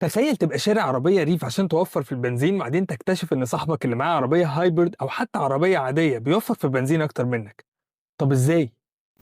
تخيل تبقى شاري عربية ريف عشان توفر في البنزين، بعدين تكتشف إن صاحبك اللي معاه عربية هايبرد أو حتى عربية عادية بيوفر في البنزين أكتر منك. طب إزاي؟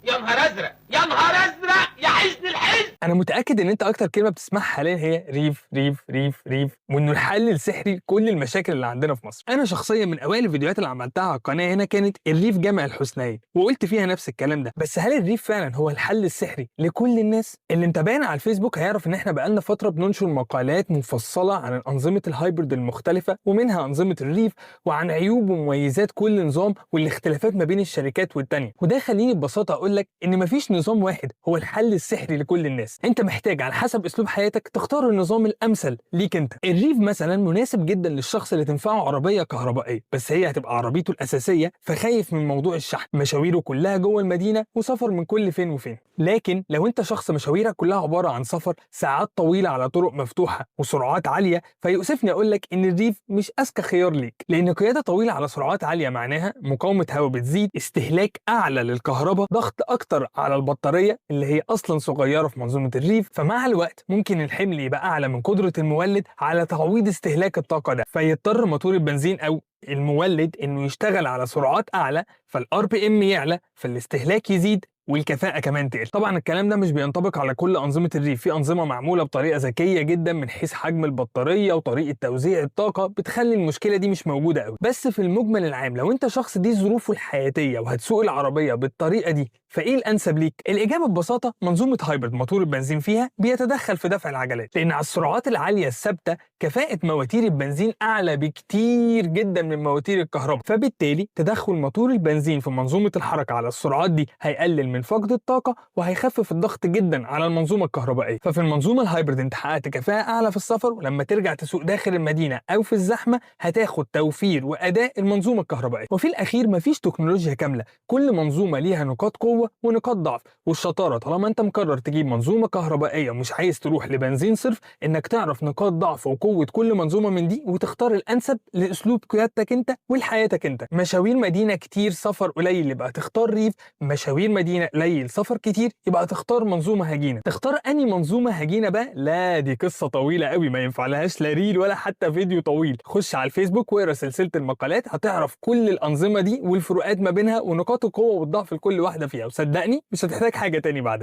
يا نهار ازرق يا نهار ازرق يا حزن الحزن. أنا متأكد إن أنت أكتر كلمة بتسمعها حاليا هي ريف ريف ريف ريف، وإنه الحل السحري لكل المشاكل اللي عندنا في مصر. أنا شخصيا من أوائل الفيديوهات اللي عملتها على القناة هنا كانت الريف جامع الحسنيين، وقلت فيها نفس الكلام ده. بس هل الريف فعلا هو الحل السحري لكل الناس؟ اللي متابعنا على الفيسبوك هيعرف إن إحنا بقالنا فترة بننشر مقالات مفصلة عن الأنظمة الهايبرد المختلفة، ومنها أنظمة الريف، وعن عيوب ومميزات كل نظام والاختلافات ما بين الشركات والتانية. وده خليني ببساطة أقول لك إن مفيش نظام واحد هو الحل السحري لكل الناس. انت محتاج على حسب اسلوب حياتك تختار النظام الامثل ليك انت. الريف مثلا مناسب جدا للشخص اللي تنفعه عربيه كهربائيه، بس هي هتبقى عربيته الاساسيه فخايف من موضوع الشحن، مشاويره كلها جوه المدينه وسفر من كل فين وفين. لكن لو انت شخص مشاويرك كلها عباره عن سفر ساعات طويله على طرق مفتوحه وسرعات عاليه، فيؤسفني اقول لك ان الريف مش اذكى خيار ليك، لان قياده طويله على سرعات عاليه معناها مقاومه هواء بتزيد، استهلاك اعلى للكهرباء، ضغط اكتر على البطاريه اللي هي اصلا صغيره في منظومه الريف، فمع الوقت ممكن الحمل يبقى اعلى من قدره المولد على تعويض استهلاك الطاقه ده، فيضطر موتور البنزين او المولد انه يشتغل على سرعات اعلى، فالار بي ام يعلى، فالاستهلاك يزيد، والكفاءة كمان تقل. طبعا الكلام ده مش بينطبق على كل أنظمة الريف، في أنظمة معمولة بطريقة ذكية جدا من حيث حجم البطارية وطريقة توزيع الطاقة بتخلي المشكلة دي مش موجودة قوي. بس في المجمل العام لو انت شخص دي ظروفه الحياتية وهتسوق العربية بالطريقة دي، فايه الانسب ليك؟ الاجابه ببساطه منظومه هايبرد موتور البنزين فيها بيتدخل في دفع العجلات، لان على السرعات العاليه الثابته كفاءه مواتير البنزين اعلى بكتير جدا من مواتير الكهرباء، فبالتالي تدخل موتور البنزين في منظومه الحركه على السرعات دي هيقلل من فقد الطاقه وهيخفف الضغط جدا على المنظومه الكهربائيه. ففي المنظومه الهايبرد انت حققت كفاءه اعلى في السفر، ولما ترجع تسوق داخل المدينه او في الزحمه هتاخد توفير واداء المنظومه الكهربائيه. وفي الاخير مفيش تكنولوجيا كامله، كل منظومه ليها نقاط قوه ونقاط ضعف، والشطاره طالما انت مقرر تجيب منظومه كهربائيه ومش عايز تروح لبنزين صرف، انك تعرف نقاط ضعف وقوه كل منظومه من دي وتختار الانسب لاسلوب قيادتك انت ولحياتك انت. مشاوير مدينه كتير سفر قليل يبقى تختار ريف، مشاوير مدينه قليل سفر كتير يبقى تختار منظومه هجينه. تختار انهي منظومه هجينه بقى؟ لا دي قصه طويله قوي ما ينفعلهاش لا ريل ولا حتى فيديو طويل. خش على الفيسبوك واقرا سلسله المقالات هتعرف كل الانظمه دي والفروقات ما بينها ونقاط القوه والضعف لكل واحده فيها، وصدقني مش هتحتاج حاجه تاني بعدها.